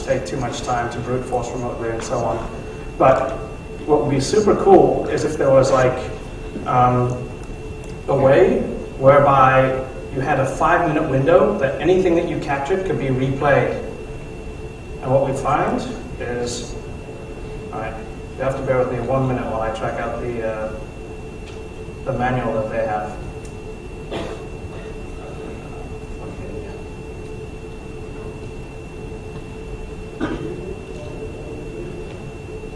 just take too much time to brute force remotely and so on. But what would be super cool is if there was like a way whereby you had a 5-minute window that anything that you captured could be replayed. And what we find is, all right, you have to bear with me 1 minute while I track out the manual that they have.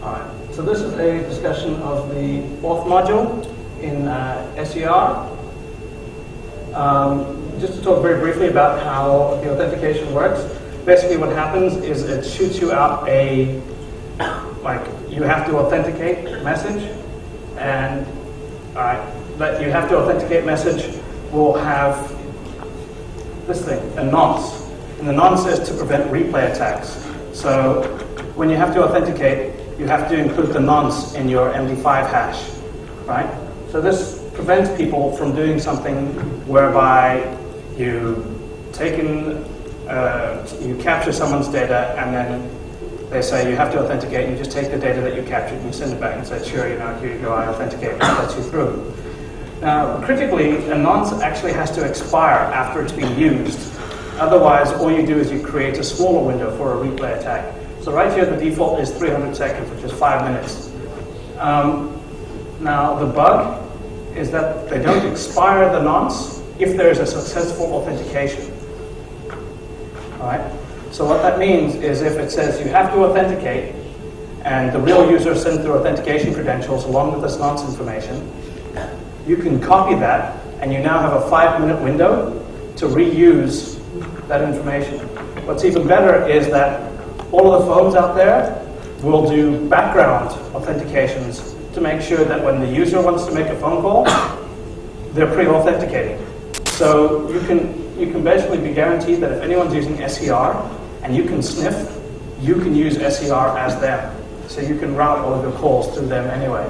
Alright, so this is a discussion of the 4th module in SER. Just to talk very briefly about how the authentication works. Basically what happens is it shoots you out a, like, you have to authenticate message, and that you have to authenticate message will have this thing, a nonce. And the nonce is to prevent replay attacks. So when you have to authenticate, you have to include the nonce in your MD5 hash, right? So this prevents people from doing something whereby you you capture someone's data and then they say you have to authenticate, and you just take the data that you captured and you send it back and say, sure, you know, here you go, I authenticate, and that lets you through. Now, critically, a nonce actually has to expire after it's been used. Otherwise, all you do is you create a smaller window for a replay attack. So right here, the default is 300 seconds, which is 5 minutes. Now, the bug is that they don't expire the nonce if there is a successful authentication. All right? So what that means is if it says you have to authenticate, and the real user sends their authentication credentials along with this nonce information, you can copy that, and you now have a 5-minute window to reuse that information. What's even better is that all of the phones out there will do background authentications to make sure that when the user wants to make a phone call, they're pre-authenticating. So you can basically be guaranteed that if anyone's using SER and you can sniff, you can use SER as them. So you can route all of your calls through them anyway.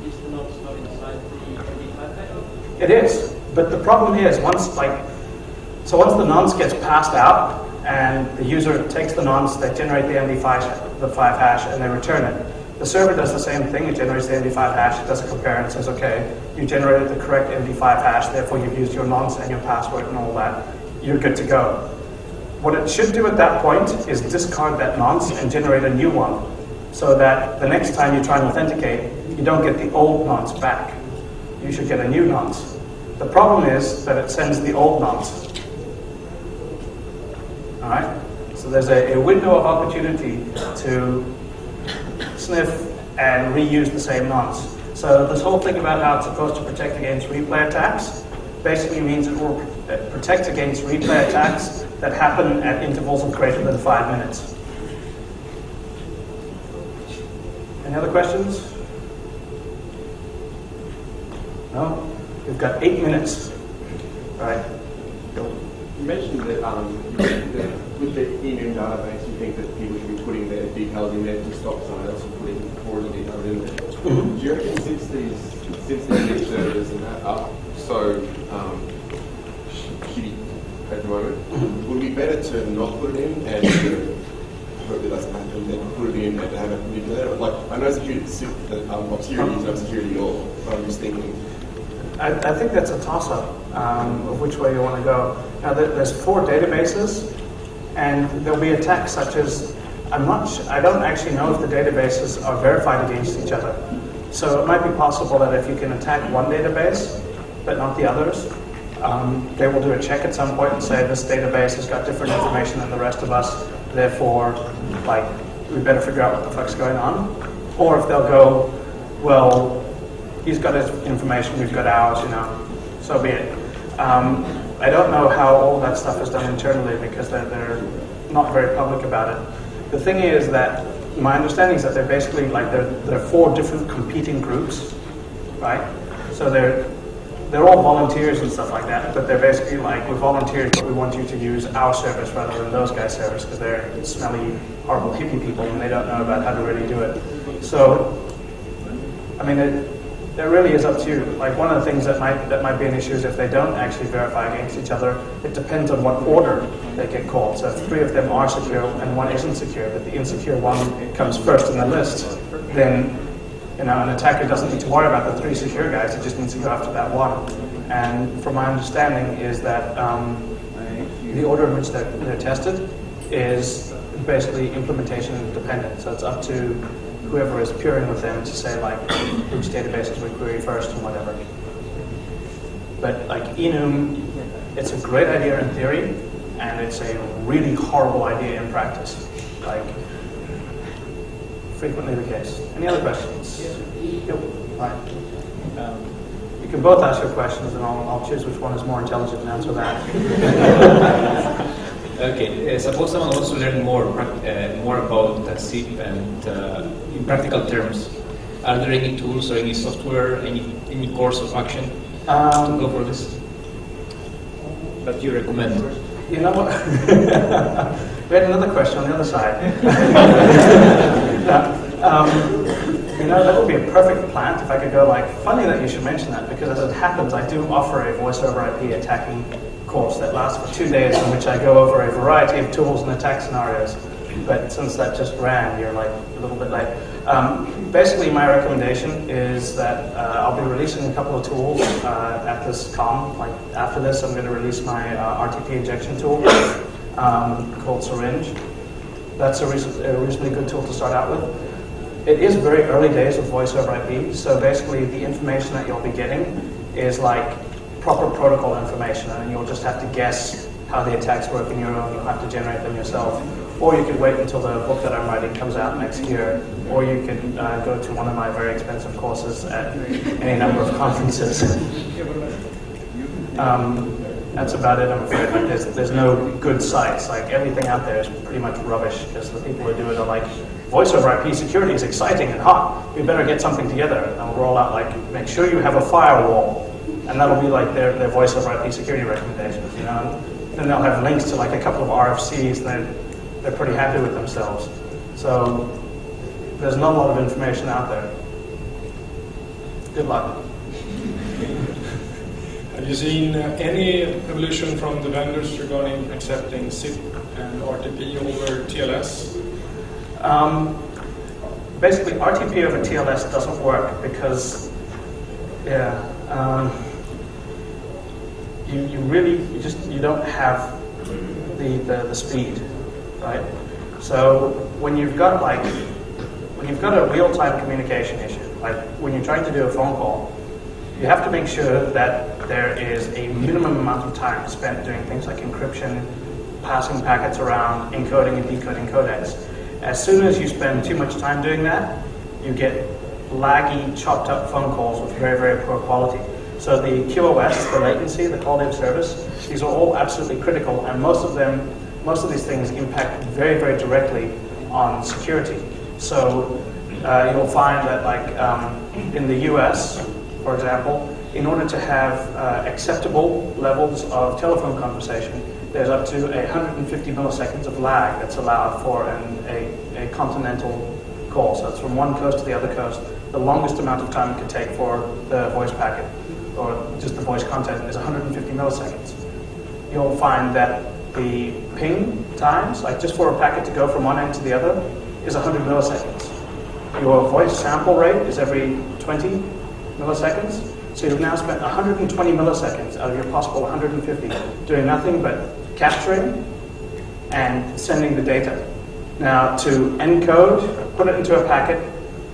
Is the nonce not inside the MD5 hash? It is, but the problem is once the nonce gets passed out and the user takes the nonce, they generate the MD5 hash and they return it. The server does the same thing, it generates the MD5 hash, it does a compare and says, okay, you generated the correct MD5 hash, therefore you've used your nonce and your password and all that, you're good to go. What it should do at that point is discard that nonce and generate a new one, so that the next time you try and authenticate, you don't get the old nonce back. You should get a new nonce. The problem is that it sends the old nonce. All right? So there's a window of opportunity to sniff and reuse the same nonce. So this whole thing about how it's supposed to protect against replay attacks basically means it will protect against replay attacks that happen at intervals of greater than 5 minutes. Any other questions? No? We've got 8 minutes. All right. You mentioned that with the EMM database, you think that people should be putting their details in there to stop someone else from putting forward the details in there. Mm-hmm. Do you reckon since these servers and that are so shitty at the moment, would it be better to not put it in and to hope it doesn't happen, then put it in and to have it manipulated? Like, I know security is no security at all, but I'm just thinking. I think that's a toss-up of which way you want to go. Now, there's 4 databases, and there'll be attacks such as, I don't actually know if the databases are verified against each other. So it might be possible that if you can attack one database, but not the others, they will do a check at some point and say this database has got different information than the rest of us, therefore, like, we better figure out what the fuck's going on. Or if they'll go, well, he's got his information, we've got ours, you know, so be it. I don't know how all that stuff is done internally because they're not very public about it. The thing is that my understanding is that they're basically like there are 4 different competing groups, right? So they're all volunteers and stuff like that, but they're basically like, we're volunteers, but we want you to use our service rather than those guys' service because they're smelly, horrible hippie people and they don't know about how to really do it. So, I mean, that really is up to you. Like one of the things that might be an issue is if they don't actually verify against each other, it depends on what order they get called. So if 3 of them are secure and 1 isn't secure, but the insecure one comes first in the list, then an attacker doesn't need to worry about the 3 secure guys, it just needs to go after that 1. And from my understanding is that the order in which they're tested is basically implementation dependent. So it's up to whoever is peering with them to say like which databases we query first and whatever. But like enum, it's a great idea in theory, and it's a really horrible idea in practice. Like frequently the case. Any other questions? Yep. All right. You can both ask your questions, and I'll choose which one is more intelligent and answer that. Okay. Suppose someone wants to learn more about SIP and in practical terms. Are there any tools or any software, any course of action to go for this that you recommend? You know what? We had another question on the other side. That would be a perfect plant if I could go like, funny that you should mention that, because as it happens, I do offer a voice over IP attacking course that lasts for 2 days in which I go over a variety of tools and attack scenarios. But since that just ran, you're like a little bit late. Basically, my recommendation is that I'll be releasing a couple of tools at this con. Like after this, I'm going to release my RTP injection tool called Syringe. That's a reasonably good tool to start out with. It is very early days of voice over IP, so basically the information that you'll be getting is like proper protocol information, and you'll just have to guess how the attacks work in your own. You'll have to generate them yourself. Or you could wait until the book that I'm writing comes out next year, or you could go to one of my very expensive courses at any number of conferences. That's about it, I'm afraid. Like, there's no good sites. Like, everything out there is pretty much rubbish, because the people who do it are like, voice over IP security is exciting and hot. We better get something together. And they'll roll out, like, make sure you have a firewall. And that'll be like their voice over IP security recommendations, you know. And then they'll have links to like a couple of RFCs, and they're pretty happy with themselves. So there's not a lot of information out there. Good luck. Have you seen any evolution from the vendors regarding accepting SIP and RTP over TLS? Basically, RTP over TLS doesn't work because, you don't have the speed, right? So when you've got a real-time communication issue, like when you're trying to do a phone call, you have to make sure that there is a minimum amount of time spent doing things like encryption, passing packets around, encoding and decoding codecs. As soon as you spend too much time doing that, you get laggy, chopped up phone calls with very, very poor quality. So the QoS, the latency, the quality of service, these are all absolutely critical, and most of these things impact very, very directly on security. So you'll find that, like in the US, for example, in order to have acceptable levels of telephone conversation, there's up to 150 milliseconds of lag that's allowed for a continental call. So it's from one coast to the other coast. The longest amount of time it could take for the voice packet, or just the voice content, is 150 milliseconds. You'll find that the ping times, like just for a packet to go from one end to the other, is 100 milliseconds. Your voice sample rate is every 20 milliseconds. So you've now spent 120 milliseconds out of your possible 150 doing nothing but capturing and sending the data. Now, to encode, put it into a packet,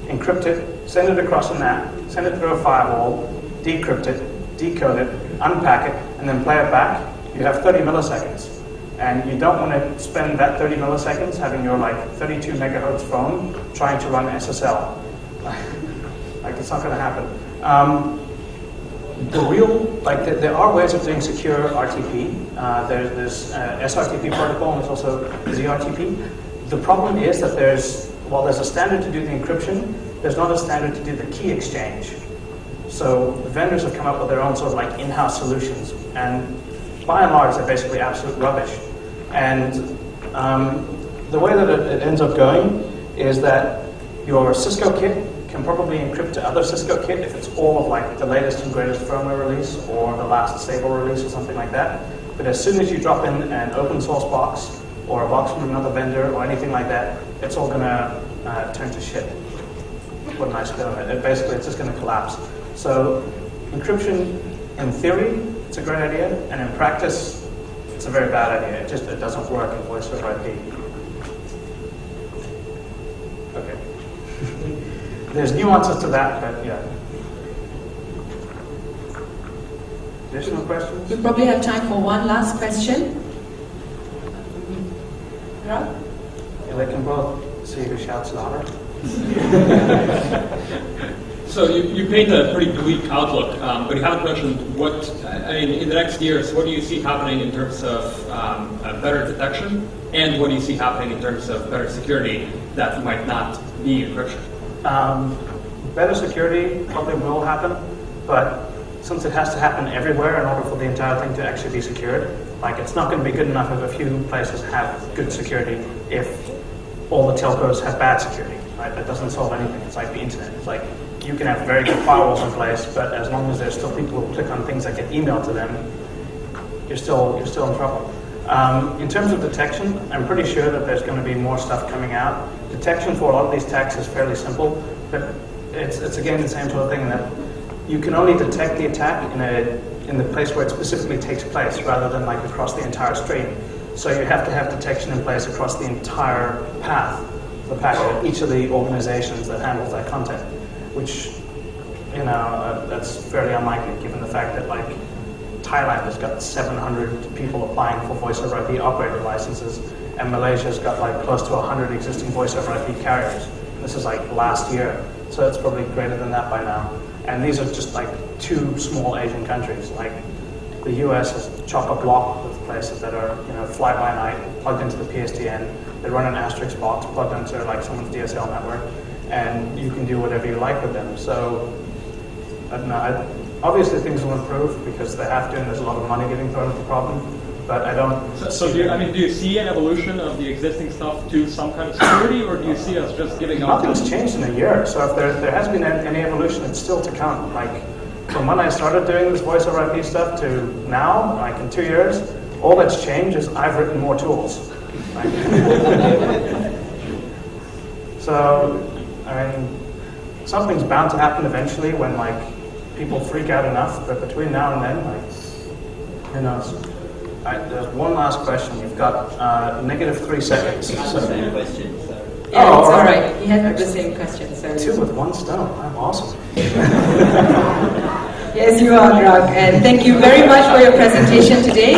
encrypt it, send it across a NAT, send it through a firewall, decrypt it, decode it, unpack it, and then play it back, you have 30 milliseconds. And you don't want to spend that 30 milliseconds having your like 32 megahertz phone trying to run SSL. Like, it's not going to happen. There are ways of doing secure RTP. There's SRTP protocol, and there's also ZRTP. The problem is that while there's a standard to do the encryption, there's not a standard to do the key exchange. So the vendors have come up with their own sort of like in-house solutions, and by and large, they're basically absolute rubbish. And the way that it ends up going is that your Cisco kit can probably encrypt to other Cisco kit if it's all of like the latest and greatest firmware release or the last stable release or something like that. But as soon as you drop in an open source box or a box from another vendor or anything like that, it's all going to turn to shit. What a nice spin on it. Basically, it's just going to collapse. So encryption, in theory, it's a great idea, and in practice, it's a very bad idea. It doesn't work in voice over IP. Okay. There's nuances to that, but yeah. Additional questions? We probably have time for one last question. Rob? Yeah, they can both see who shouts louder. So you paint a pretty bleak outlook, but you haven't mentioned what, I mean, in the next years, what do you see happening in terms of better detection, and what do you see happening in terms of better security that might not be encryption? Better security probably will happen, but since it has to happen everywhere in order for the entire thing to actually be secured, like it's not going to be good enough if a few places have good security if all the telcos have bad security, right? That doesn't solve anything. It's like the internet. It's like you can have very good firewalls in place, but as long as there's still people who click on things that get emailed to them, you're still in trouble. In terms of detection, I'm pretty sure that there's going to be more stuff coming out. Detection for a lot of these attacks is fairly simple, but it's again the same sort of thing that you can only detect the attack in the place where it specifically takes place, rather than like across the entire stream. So you have to have detection in place across the entire path of the packet, each of the organizations that handles that content, which, you know, that's fairly unlikely given the fact that like Thailand has got 700 people applying for voice over IP operator licenses, and Malaysia's got like close to 100 existing voice over IP carriers. This is like last year, so it's probably greater than that by now. And these are just like two small Asian countries. Like the US is chock-a-block with places that are, you know, fly-by-night, plugged into the PSTN. They run an asterisk box plugged into like someone's DSL network, and you can do whatever you like with them. So I don't know. Obviously, things will improve because they have to, and there's a lot of money getting thrown at the problem. But I don't. So do you see an evolution of the existing stuff to some kind of security, or do you see us just giving up? Nothing's changed in a year. So if there has been any evolution, it's still to come. Like from when I started doing this voice over IP stuff to now, like in 2 years, all that's changed is I've written more tools. Like, so I mean, something's bound to happen eventually when like people freak out enough. But between now and then, like, who knows? There's one last question. You've got -3 seconds. So. Same question. So. Yeah, it's all right. He had the same question. So 2 with 1 stone. I'm awesome. Yes, you are, Drag. And thank you very much for your presentation today.